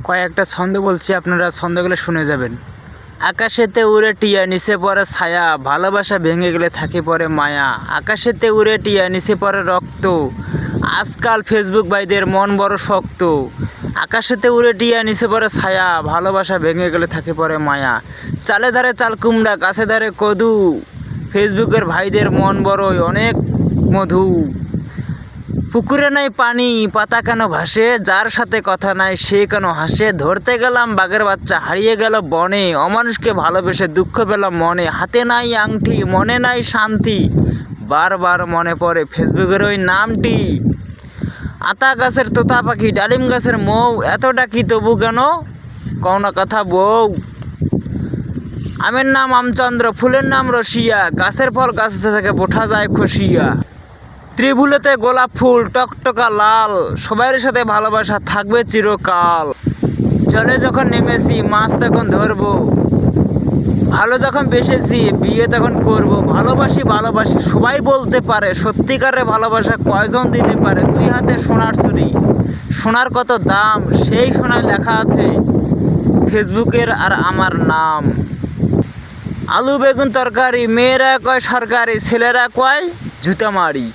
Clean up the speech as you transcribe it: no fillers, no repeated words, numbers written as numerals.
কয়েকটা ছন্দ বলছি, আপনারা ছন্দগুলো শুনে যাবেন। আকাশেতে উড়ে টিয়া নিচে পড়ে ছায়া, ভালোবাসা ভেঙে গেলে থাকে পরে মায়া। আকাশেতে উড়ে টিয়া নিচে পড়ে রক্ত, আজকাল ফেসবুক ভাইদের মন বড় শক্ত। আকাশেতে উড়ে টিয়া নিচে পড়ে ছায়া, ভালোবাসা ভেঙে গেলে থাকে পরে মায়া। চালে ধারে চাল কুমড়া, গাছে ধারে কদু, ফেসবুকের ভাইদের মন বড়ই অনেক মধু। পুকুরে নাই পানি, পাতা কেন ভাসে, যার সাথে কথা নাই সে কেন হাসে। ধরতে গেলাম বাঘের বাচ্চা, হারিয়ে গেল বনে, অমানুষকে ভালোবেসে দুঃখ পেলাম মনে। হাতে নাই আংটি, মনে নাই শান্তি, বারবার মনে পড়ে ফেসবুকের ওই নামটি। আতা গাছের তোতা পাখি, ডালিম গাছের মৌ, এত ডাকি তবু কেন কও না কথা বউ। আমের নাম আমচন্দ্র, ফুলের নাম রসিয়া, গাছের ফল গাছতে থাকে বোঠা যায় খসিয়া। ত্রিভুলেতে গোলাপ ফুল টকটকা লাল, সবার সাথে ভালোবাসা থাকবে চিরকাল। জলে যখন নেমেছি মাছ তখন ধরবো, ভালো যখন বেসেছি বিয়ে তখন করব। ভালোবাসি ভালোবাসি সবাই বলতে পারে, সত্যিকারের ভালোবাসা কয়জন দিতে পারে। দুই হাতে সোনার চুরি, সোনার কত দাম, সেই সোনায় লেখা আছে ফেসবুকের আর আমার নাম। আলু বেগুন তরকারি, মেয়েরা কয় সরকারি, ছেলেরা কয় জুতা মারি।